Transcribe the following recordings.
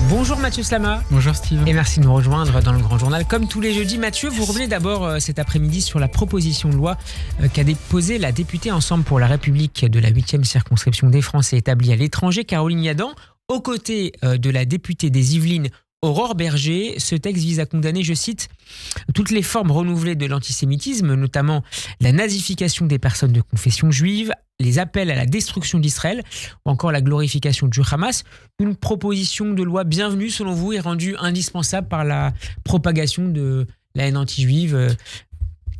Bonjour Mathieu Slama. Bonjour Steve. Et merci de nous rejoindre dans le Grand Journal. Comme tous les jeudis, Mathieu, vous revenez d'abord cet après-midi sur la proposition de loi qu'a déposée la députée Ensemble pour la République de la 8e circonscription des Français établis à l'étranger, Caroline Yadan, aux côtés de la députée des Yvelines, Aurore Berger. Ce texte vise à condamner, je cite, toutes les formes renouvelées de l'antisémitisme, notamment la nazification des personnes de confession juive, les appels à la destruction d'Israël ou encore la glorification du Hamas. Une proposition de loi bienvenue selon vous et rendue indispensable par la propagation de la haine anti-juive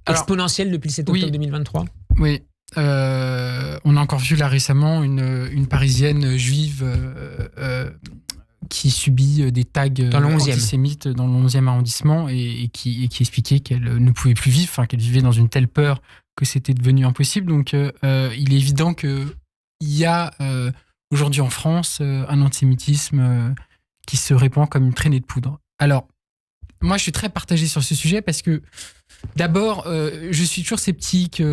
exponentielle depuis le 7 octobre 2023. Oui. On a encore vu là récemment une Parisienne juive qui subit des tags antisémites dans le 11e arrondissement et qui expliquait qu'elle ne pouvait plus vivre, qu'elle vivait dans une telle peur que c'était devenu impossible. Donc il est évident qu'il y a aujourd'hui en France un antisémitisme qui se répand comme une traînée de poudre. Alors, moi je suis très partagé sur ce sujet parce que d'abord, je suis toujours sceptique.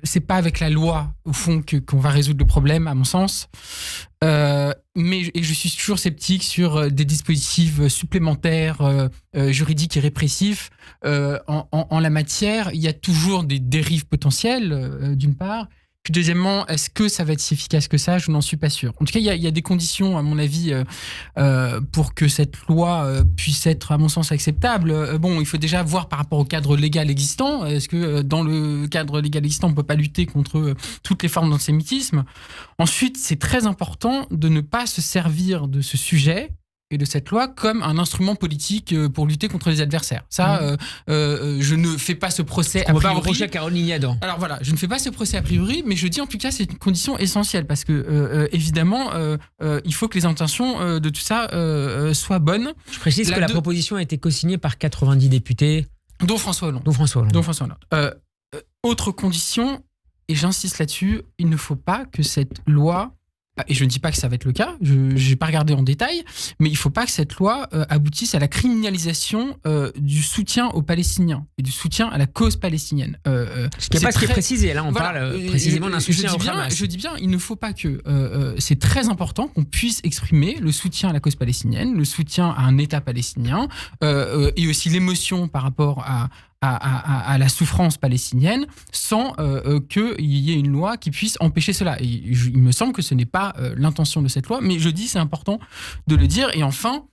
C'est pas avec la loi, au fond, qu'on va résoudre le problème, à mon sens. Mais je suis toujours sceptique sur des dispositifs supplémentaires, juridiques et répressifs. En la matière, il y a toujours des dérives potentielles, d'une part. Puis deuxièmement, est-ce que ça va être si efficace que ça ? Je n'en suis pas sûr. En tout cas, il y a des conditions, à mon avis, pour que cette loi puisse être, à mon sens, acceptable. Bon, il faut déjà voir par rapport au cadre légal existant. Est-ce que dans le cadre légal existant, on ne peut pas lutter contre toutes les formes d'antisémitisme ? Ensuite, c'est très important de ne pas se servir de ce sujet et de cette loi comme un instrument politique pour lutter contre les adversaires. Ça, je ne fais pas ce procès a priori. On va pas reprocher à Caroline Yadan. Alors voilà, je ne fais pas ce procès a priori, mais je dis en tout cas c'est une condition essentielle parce que évidemment, il faut que les intentions de tout ça soient bonnes. Je précise que la proposition a été co-signée par 90 députés. Dont François Hollande. Autre condition, et j'insiste là-dessus, il ne faut pas que cette loi... Et je ne dis pas que ça va être le cas, je n'ai pas regardé en détail, mais il ne faut pas que cette loi aboutisse à la criminalisation du soutien aux Palestiniens et du soutien à la cause palestinienne. Ce qui n'est pas ce qui est précisé, là on parle précisément d'un soutien au Hamas. Je dis bien, il ne faut pas que... c'est très important qu'on puisse exprimer le soutien à la cause palestinienne, le soutien à un État palestinien, et aussi l'émotion par rapport à la souffrance palestinienne sans qu'il y ait une loi qui puisse empêcher cela. Et il me semble que ce n'est pas l'intention de cette loi, mais je dis c'est important de le dire. Et enfin,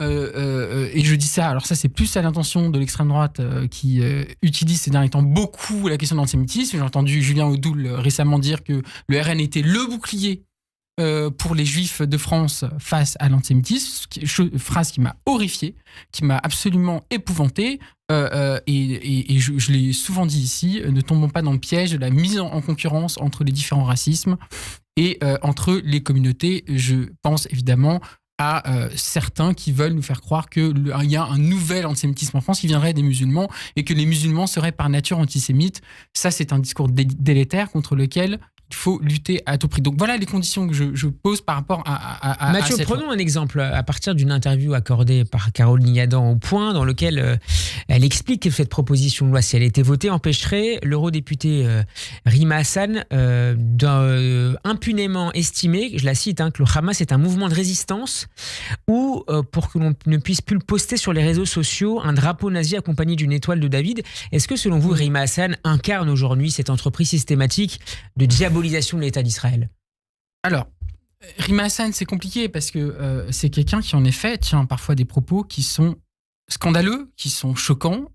et je dis ça, alors ça c'est plus à l'intention de l'extrême droite qui utilise ces derniers temps beaucoup la question de l'antisémitisme. J'ai entendu Julien Audoul récemment dire que le RN était le bouclier pour les Juifs de France face à l'antisémitisme, phrase qui m'a horrifié, qui m'a absolument épouvanté, et je l'ai souvent dit ici, ne tombons pas dans le piège de la mise en concurrence entre les différents racismes et entre les communautés. Je pense évidemment à certains qui veulent nous faire croire qu'il y a un nouvel antisémitisme en France qui viendrait des musulmans et que les musulmans seraient par nature antisémites. Ça, c'est un discours délétère contre lequel il faut lutter à tout prix. Donc voilà les conditions que je pose par rapport à Mathieu, cette prenons un exemple à partir d'une interview accordée par Caroline Yadan au Point, dans lequel elle explique que cette proposition de loi, si elle était votée, empêcherait l'eurodéputé Rima Hassan impunément estimer, je la cite, que le Hamas est un mouvement de résistance ou pour que l'on ne puisse plus le poster sur les réseaux sociaux, un drapeau nazi accompagné d'une étoile de David. Est-ce que selon vous, Rima Hassan incarne aujourd'hui cette entreprise systématique de diabolisation de l'État d'Israël? Alors, Rima Hassan, c'est compliqué parce que c'est quelqu'un qui, en effet, tient parfois des propos qui sont scandaleux, qui sont choquants,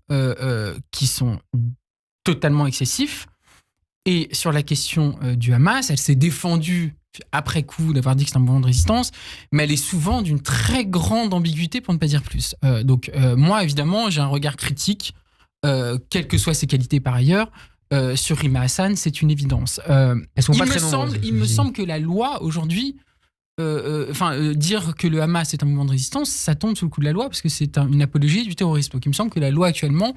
qui sont totalement excessifs. Et sur la question du Hamas, elle s'est défendue après coup d'avoir dit que c'est un mouvement de résistance, mais elle est souvent d'une très grande ambiguïté, pour ne pas dire plus. Donc, moi, évidemment, j'ai un regard critique, quelles que soient ses qualités par ailleurs, sur Rima Hassan, c'est une évidence. Il me semble que la loi aujourd'hui, dire que le Hamas est un mouvement de résistance, ça tombe sous le coup de la loi parce que c'est une apologie du terrorisme. Donc il me semble que la loi actuellement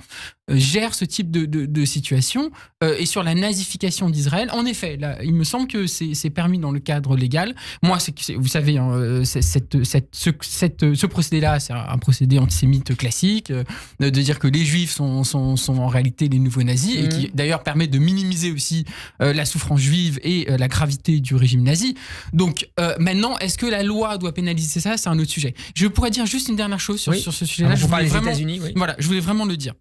gère ce type de situation. Et sur la nazification d'Israël, en effet, là, il me semble que c'est permis dans le cadre légal. Moi, vous savez, ce procédé-là, c'est un procédé antisémite classique, de dire que les Juifs sont en réalité les nouveaux nazis, et qui d'ailleurs permet de minimiser aussi la souffrance juive et la gravité du régime nazi. Donc maintenant, Maintenant, est-ce que la loi doit pénaliser ça? C'est un autre sujet. Je pourrais dire juste une dernière chose sur ce sujet-là. Alors, je voulais vraiment, États-Unis, voilà, je voulais vraiment le dire.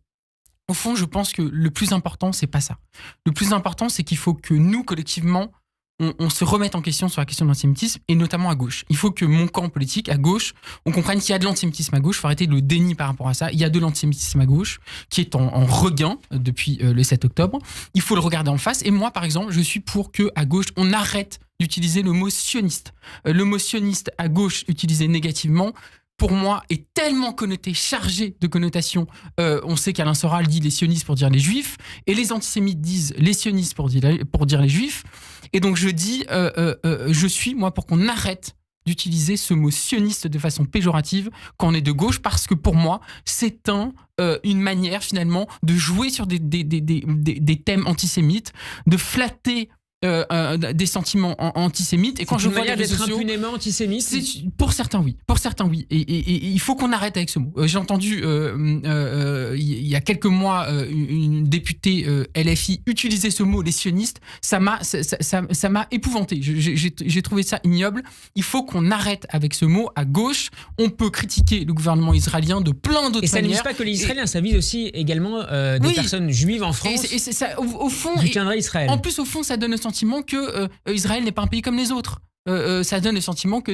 Au fond, je pense que le plus important, c'est pas ça. Le plus important, c'est qu'il faut que nous, collectivement, on se remette en question sur la question de l'antisémitisme, et notamment à gauche. Il faut que mon camp politique, à gauche, on comprenne qu'il y a de l'antisémitisme à gauche. Il faut arrêter le déni par rapport à ça. Il y a de l'antisémitisme à gauche qui est en regain depuis le 7 octobre. Il faut le regarder en face. Et moi, par exemple, je suis pour qu'à gauche, on arrête d'utiliser le mot sioniste. Le mot sioniste à gauche, utilisé négativement, pour moi, est tellement connoté, chargé de connotations. On sait qu'Alain Soral dit les sionistes pour dire les juifs, et les antisémites disent les sionistes pour dire les juifs. Et donc je dis, je suis, moi, pour qu'on arrête d'utiliser ce mot sioniste de façon péjorative quand on est de gauche, parce que pour moi, c'est une manière, finalement, de jouer sur des thèmes antisémites, de flatter des sentiments antisémites. Et quand je vois les réseaux sociaux, impunément antisémite. Pour certains, oui. Et il faut qu'on arrête avec ce mot. J'ai entendu il y a quelques mois une députée LFI utiliser ce mot, les sionistes. Ça m'a épouvanté. J'ai trouvé ça ignoble. Il faut qu'on arrête avec ce mot. À gauche, on peut critiquer le gouvernement israélien de plein d'autres manières. Et ça ne vise pas que les Israéliens, ça vise aussi également des personnes juives en France. Et ça, au fond, soutiendrait Israël. En plus, au fond, ça donne le sentiment que Israël n'est pas un pays comme les autres. Ça donne le sentiment que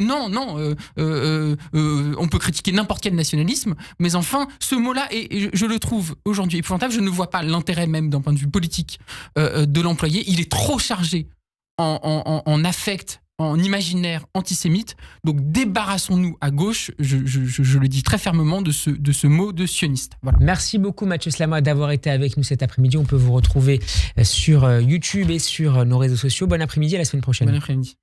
on peut critiquer n'importe quel nationalisme, mais enfin, ce mot-là, et je le trouve aujourd'hui épouvantable. Je ne vois pas l'intérêt même d'un point de vue politique de l'employer. Il est trop chargé en affect, en imaginaire antisémite. Donc débarrassons-nous à gauche, je le dis très fermement, de ce mot de sioniste. Voilà. Merci beaucoup Mathieu Slama d'avoir été avec nous cet après-midi. On peut vous retrouver sur YouTube et sur nos réseaux sociaux. Bon après-midi, à la semaine prochaine. Bon après-midi.